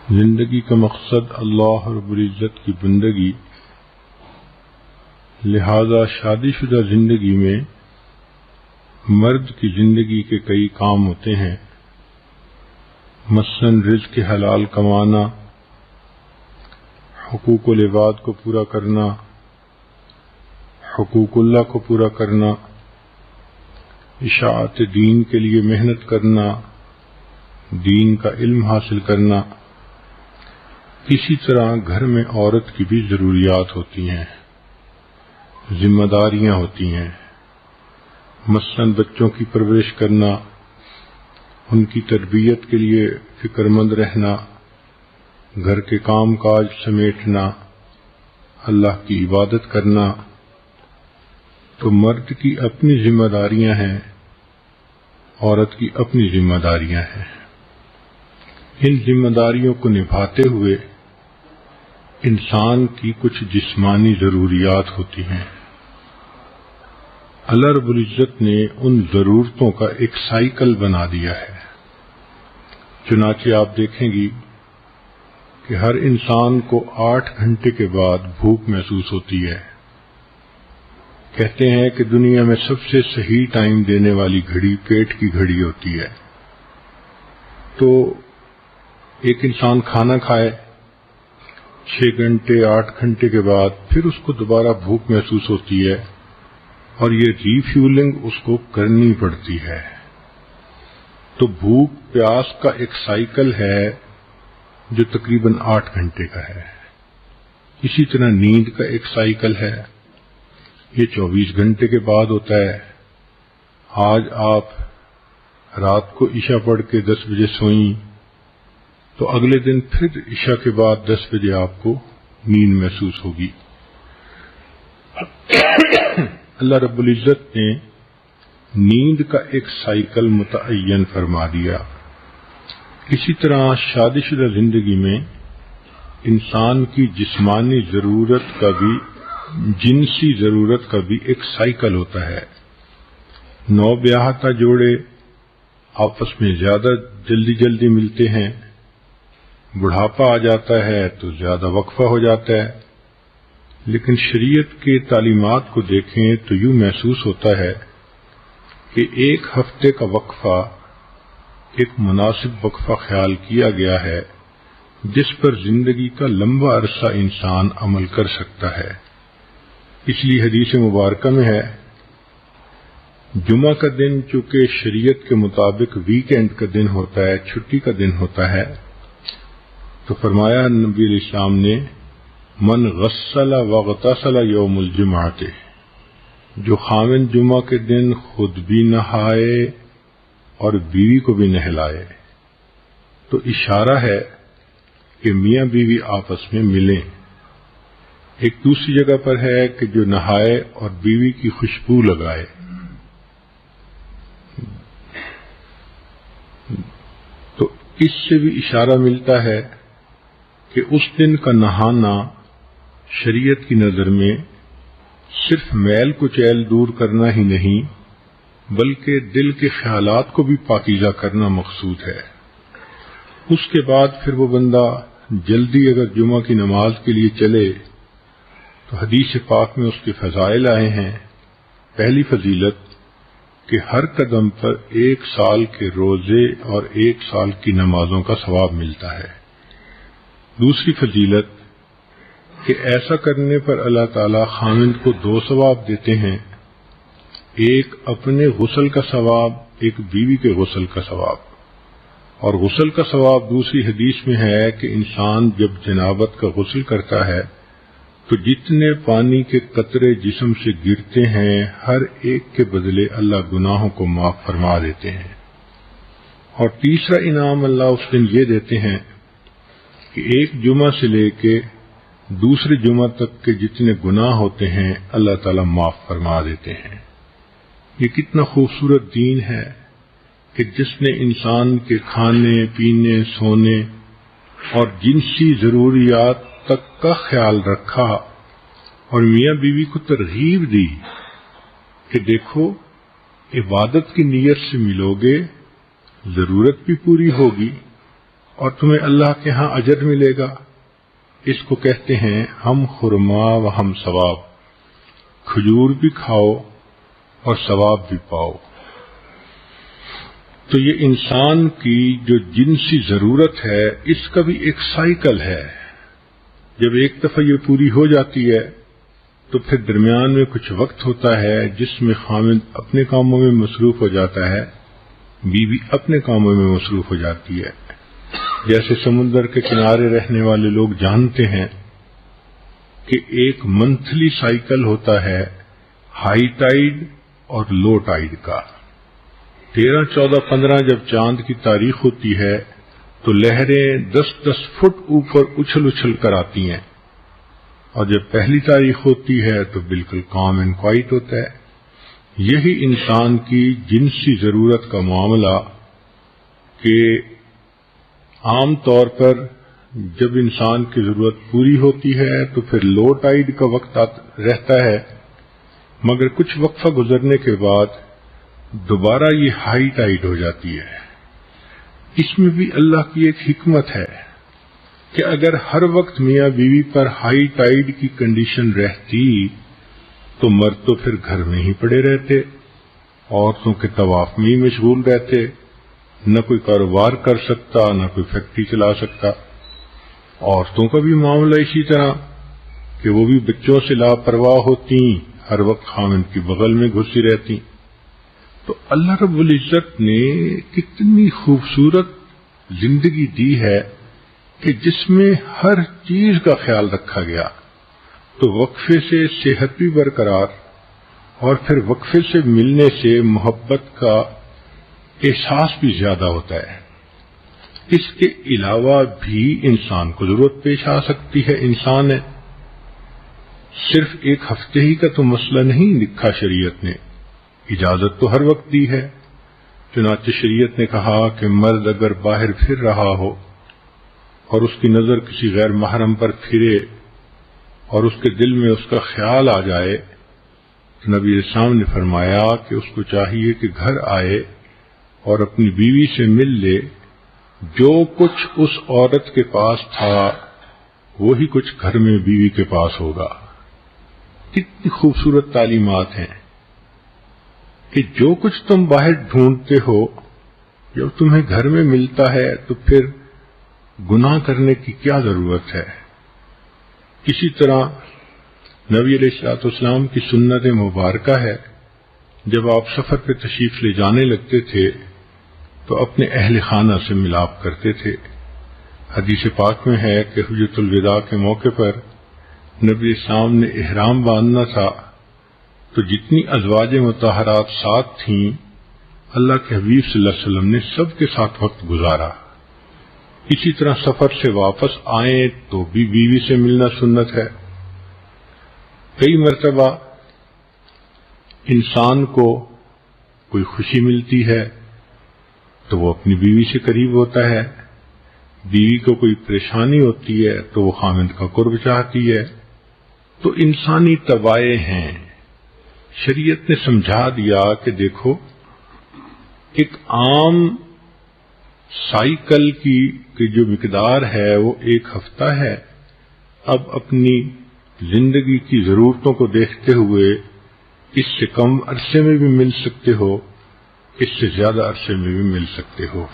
زندگی کا مقصد اللہ رب العزت کی بندگی، لہذا شادی شدہ زندگی میں مرد کی زندگی کے کئی کام ہوتے ہیں، مثلاً رزق حلال کمانا، حقوق العباد کو پورا کرنا، حقوق اللہ کو پورا کرنا، اشاعت دین کے لیے محنت کرنا، دین کا علم حاصل کرنا۔ اسی طرح گھر میں عورت کی بھی ضروریات ہوتی ہیں، ذمہ داریاں ہوتی ہیں، مثلاً بچوں کی پرورش کرنا، ان کی تربیت کے لیے فکر مند رہنا، گھر کے کام کاج سمیٹنا، اللہ کی عبادت کرنا۔ تو مرد کی اپنی ذمہ داریاں ہیں، عورت کی اپنی ذمہ داریاں ہیں۔ ان ذمہ داریوں کو نبھاتے ہوئے انسان کی کچھ جسمانی ضروریات ہوتی ہیں۔ اللہ رب العزت نے ان ضرورتوں کا ایک سائیکل بنا دیا ہے۔ چنانچہ آپ دیکھیں گی کہ ہر انسان کو 8 گھنٹے کے بعد بھوک محسوس ہوتی ہے۔ کہتے ہیں کہ دنیا میں سب سے صحیح ٹائم دینے والی گھڑی پیٹ کی گھڑی ہوتی ہے۔ تو ایک انسان کھانا کھائے 6 گھنٹے 8 گھنٹے کے بعد پھر اس کو دوبارہ بھوک محسوس ہوتی ہے، اور یہ ری فیولنگ اس کو کرنی پڑتی ہے۔ تو بھوک پیاس کا ایک سائیکل ہے جو تقریباً 8 گھنٹے کا ہے۔ اسی طرح نیند کا ایک سائیکل ہے، یہ 24 گھنٹے کے بعد ہوتا ہے۔ آج آپ رات کو عشاء پڑھ کے 10 بجے سوئیں تو اگلے دن پھر عشاء کے بعد 10 بجے آپ کو نیند محسوس ہوگی۔ اللہ رب العزت نے نیند کا ایک سائیکل متعین فرما دیا۔ اسی طرح شادی شدہ زندگی میں انسان کی جسمانی ضرورت کا بھی، جنسی ضرورت کا بھی ایک سائیکل ہوتا ہے۔ نو بیاہتا جوڑے آپس میں زیادہ جلدی ملتے ہیں، بڑھاپا آ جاتا ہے تو زیادہ وقفہ ہو جاتا ہے، لیکن شریعت کے تعلیمات کو دیکھیں تو یوں محسوس ہوتا ہے کہ 1 ہفتے کا وقفہ ایک مناسب وقفہ خیال کیا گیا ہے جس پر زندگی کا لمبا عرصہ انسان عمل کر سکتا ہے۔ اس لیے حدیث مبارکہ میں ہے، جمعہ کا دن چونکہ شریعت کے مطابق ویکینڈ کا دن ہوتا ہے، چھٹی کا دن ہوتا ہے، تو فرمایا نبی علیہ السلام نے، من غسل واغتسل یوم الجمعۃ، جو خاوند جمعہ کے دن خود بھی نہائے اور بیوی کو بھی نہلائے۔ تو اشارہ ہے کہ میاں بیوی آپس میں ملیں۔ ایک دوسری جگہ پر ہے کہ جو نہائے اور بیوی کی خوشبو لگائے۔ تو اس سے بھی اشارہ ملتا ہے کہ اس دن کا نہانا شریعت کی نظر میں صرف میل کچیل دور کرنا ہی نہیں، بلکہ دل کے خیالات کو بھی پاکیزہ کرنا مقصود ہے۔ اس کے بعد پھر وہ بندہ جلدی اگر جمعہ کی نماز کے لیے چلے تو حدیث پاک میں اس کے فضائل آئے ہیں۔ پہلی فضیلت کہ ہر قدم پر 1 سال کے روزے اور 1 سال کی نمازوں کا ثواب ملتا ہے۔ دوسری فضیلت کہ ایسا کرنے پر اللہ تعالی خاوند کو 2 ثواب دیتے ہیں، ایک اپنے غسل کا ثواب، ایک بیوی کے غسل کا ثواب۔ اور غسل کا ثواب دوسری حدیث میں ہے کہ انسان جب جنابت کا غسل کرتا ہے تو جتنے پانی کے قطرے جسم سے گرتے ہیں ہر ایک کے بدلے اللہ گناہوں کو معاف فرما دیتے ہیں۔ اور تیسرا انعام اللہ اس دن یہ دیتے ہیں کہ ایک جمعہ سے لے کے دوسرے جمعہ تک کے جتنے گناہ ہوتے ہیں اللہ تعالیٰ معاف فرما دیتے ہیں۔ یہ کتنا خوبصورت دین ہے کہ جس نے انسان کے کھانے پینے سونے اور جنسی ضروریات تک کا خیال رکھا، اور میاں بیوی کو ترغیب دی کہ دیکھو عبادت کی نیت سے ملو گے، ضرورت بھی پوری ہوگی اور تمہیں اللہ کے ہاں اجر ملے گا، اس کو کہتے ہیں ہم خرما و ہم ثواب، کھجور بھی کھاؤ اور ثواب بھی پاؤ۔ تو یہ انسان کی جو جنسی ضرورت ہے اس کا بھی ایک سائیکل ہے، جب ایک دفعہ یہ پوری ہو جاتی ہے تو پھر درمیان میں کچھ وقت ہوتا ہے جس میں خامد اپنے کاموں میں مصروف ہو جاتا ہے، بیوی اپنے کاموں میں مصروف ہو جاتی ہے۔ جیسے سمندر کے کنارے رہنے والے لوگ جانتے ہیں کہ ایک منتھلی سائیکل ہوتا ہے ہائی ٹائیڈ اور لو ٹائیڈ کا۔ 13، 14، 15 جب چاند کی تاریخ ہوتی ہے تو لہریں 10-10 فٹ اوپر اچھل اچھل کر آتی ہیں، اور جب پہلی تاریخ ہوتی ہے تو بالکل کام اینڈ کوائٹ ہوتا ہے۔ یہی انسان کی جنسی ضرورت کا معاملہ کہ عام طور پر جب انسان کی ضرورت پوری ہوتی ہے تو پھر لو ٹائیڈ کا وقت رہتا ہے، مگر کچھ وقفہ گزرنے کے بعد دوبارہ یہ ہائی ٹائیڈ ہو جاتی ہے۔ اس میں بھی اللہ کی ایک حکمت ہے کہ اگر ہر وقت میاں بیوی پر ہائی ٹائیڈ کی کنڈیشن رہتی تو مرد تو پھر گھر میں ہی پڑے رہتے، عورتوں کے طواف میں ہی مشغول رہتے، نہ کوئی کاروبار کر سکتا، نہ کوئی فیکٹری چلا سکتا۔ عورتوں کا بھی معاملہ اسی طرح کہ وہ بھی بچوں سے لاپرواہ ہوتی، ہر وقت خامند کی بغل میں گھسی رہتی۔ تو اللہ رب العزت نے کتنی خوبصورت زندگی دی ہے کہ جس میں ہر چیز کا خیال رکھا گیا، تو وقفے سے صحت بھی برقرار، اور پھر وقفے سے ملنے سے محبت کا احساس بھی زیادہ ہوتا ہے۔ اس کے علاوہ بھی انسان کو ضرورت پیش آ سکتی ہے، انسان ہے، صرف ایک ہفتے ہی کا تو مسئلہ نہیں لکھا شریعت نے، اجازت تو ہر وقت دی ہے۔ چنانچہ شریعت نے کہا کہ مرد اگر باہر پھر رہا ہو اور اس کی نظر کسی غیر محرم پر پھرے اور اس کے دل میں اس کا خیال آ جائے تو نبی اسلام نے فرمایا کہ اس کو چاہیے کہ گھر آئے اور اپنی بیوی سے مل لے، جو کچھ اس عورت کے پاس تھا وہی کچھ گھر میں بیوی کے پاس ہوگا۔ کتنی خوبصورت تعلیمات ہیں کہ جو کچھ تم باہر ڈھونڈتے ہو جب تمہیں گھر میں ملتا ہے تو پھر گناہ کرنے کی کیا ضرورت ہے۔ اسی طرح نبی علیہ الصلوۃ والسلام کی سنت مبارکہ ہے، جب آپ سفر پہ تشریف لے جانے لگتے تھے تو اپنے اہل خانہ سے ملاپ کرتے تھے۔ حدیث پاک میں ہے کہ حجۃ الوداع کے موقع پر نبی اسلام نے احرام باندھنا تھا تو جتنی ازواج مطہرات ساتھ تھیں، اللہ کے حبیب صلی اللہ علیہ وسلم نے سب کے ساتھ وقت گزارا۔ اسی طرح سفر سے واپس آئیں تو بھی بیوی سے ملنا سنت ہے۔ کئی مرتبہ انسان کو کوئی خوشی ملتی ہے تو وہ اپنی بیوی سے قریب ہوتا ہے، بیوی کو کوئی پریشانی ہوتی ہے تو وہ خامند کا قرب چاہتی ہے۔ تو انسانی طبائع ہیں۔ شریعت نے سمجھا دیا کہ دیکھو ایک عام سائیکل کی جو مقدار ہے وہ 1 ہفتہ ہے، اب اپنی زندگی کی ضرورتوں کو دیکھتے ہوئے اس سے کم عرصے میں بھی مل سکتے ہو، اس سے زیادہ عرصے میں بھی مل سکتے ہو۔